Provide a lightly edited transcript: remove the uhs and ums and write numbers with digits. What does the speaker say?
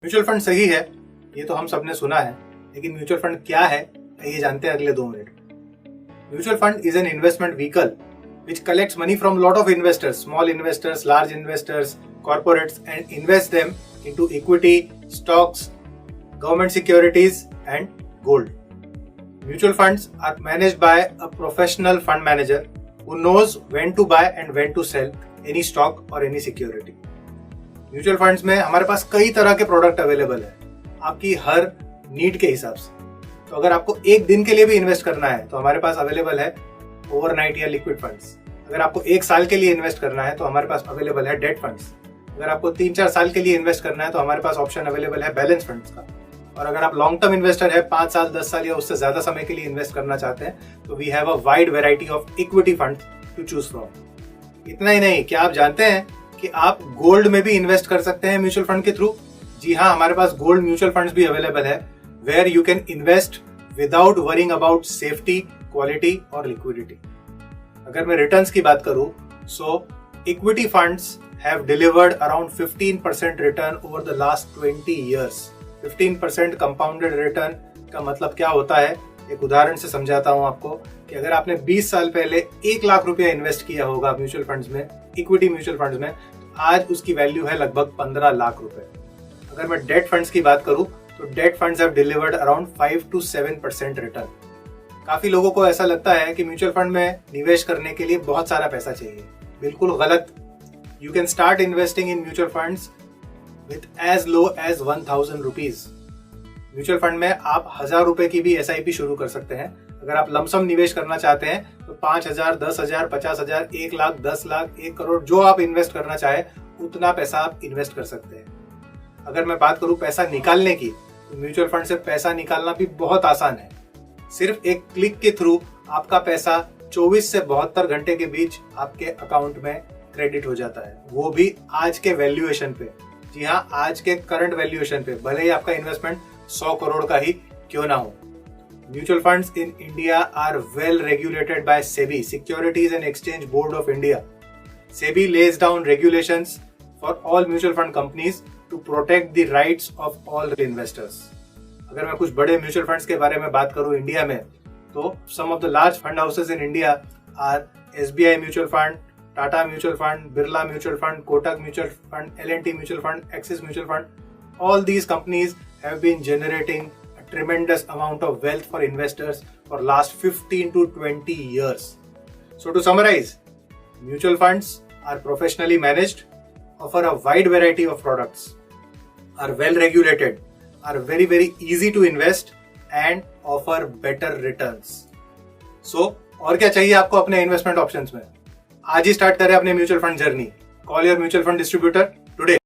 Mutual fund सही है, ये तो हम सबने सुना है, लेकिन म्यूचुअल फंड क्या है ये जानते हैं अगले 2 minute. Mutual fund is an investment vehicle which collects money from lot of investors, small investors, large investors, corporates, and invest them into equity, stocks, government securities, and gold. Mutual funds are managed by a professional fund manager who knows when to buy and when to sell any stock or any security. Mutual funds में हमारे पास कई तरह के product available है आपकी हर need के हिसाब से। तो अगर आपको एक दिन के लिए भी इन्वेस्ट करना है तो हमारे पास अवेलेबल है ओवरनाइट या लिक्विड फंड्स। अगर आपको 1 साल के लिए इन्वेस्ट करना है तो हमारे पास अवेलेबल है डेट फंड्स। अगर आपको 3-4 साल के लिए इन्वेस्ट करना है तो हमारे पास ऑप्शन अवेलेबल है बैलेंस फंड्स का। और अगर आप लॉन्ग टर्म इन्वेस्टर है, 5 साल 10 साल या उससे ज्यादा समय के लिए इन्वेस्ट करना चाहते हैं तो we have a wide variety of equity funds to choose from. इतना ही नहीं, क्या आप जानते हैं कि आप गोल्ड में भी इन्वेस्ट कर सकते हैं म्यूचुअल फंड के थ्रू? जी हाँ, हमारे पास गोल्ड म्यूचुअल फंड्स भी अवेलेबल है where you can invest without worrying about safety, quality और लिक्विडिटी। अगर मैं रिटर्न्स की बात करूं, so equity funds have delivered around 15% return over the last 20 years। 15% compounded return का मतलब क्या होता है, एक उदाहरण से समझाता हूं आपको कि अगर आपने 20 साल पहले 1 लाख रुपया इन्वेस्ट किया होगा म्यूचुअल फंड्स में, इक्विटी म्यूचुअल फंड्स में, आज उसकी वैल्यू है लगभग 15 लाख रुपए। अगर मैं डेट फंड्स की बात करूं तो date funds have delivered around 5 to 7% return. काफी लोगों को ऐसा लगता है कि म्यूचुअल फंड में निवेश करने के लिए बहुत सारा पैसा चाहिए। बिल्कुल गलत। You can start investing in mutual funds with as low as 1000 rupees. Mutual fund में आप 1000 रुपए की भी SIP शुरू कर सकते हैं। अगर आप लमसम निवेश करना चाहते हैं तो 5000, 10,000, 50,000, 1 लाख, 10 लाख, 1 करोड़, जो आप इन्वेस्ट करना चाहे उतना पैसा आप इन्वेस्ट कर सकते हैं। अगर मैं बात करूं पैसा निकालने की, तो म्यूचुअल फंड से पैसा निकालना भी बहुत आसान है। सिर्फ एक क्लिक के थ्रू आपका पैसा 24 से 72 घंटे के बीच आपके अकाउंट में क्रेडिट हो जाता है, वो भी आज के वैल्यूएशन पे। जी हाँ, आज के करंट वैल्यूएशन पे, भले ही आपका इन्वेस्टमेंट 100 करोड़ का ही क्यों ना हो। Mutual funds in India are well regulated by SEBI, securities and exchange board of India. SEBI lays down regulations for all mutual fund companies to protect the rights of all investors। अगर मैं कुछ बड़े म्यूचुअल फंड्स के बारे में बात करूं India में, तो some of the large fund houses in India are SBI mutual fund, Tata mutual fund, Birla mutual fund, Kotak mutual fund, L&T mutual fund, axis mutual fund. All these companies have been generating a tremendous amount of wealth for investors for last 15 to 20 years। So to summarize, mutual funds are professionally managed, offer a wide variety of products, are well regulated, are very easy to invest and offer better returns। So और क्या चाहिए आपको अपने investment options में? आज ही start करें अपने mutual fund journey. Call your mutual fund distributor today.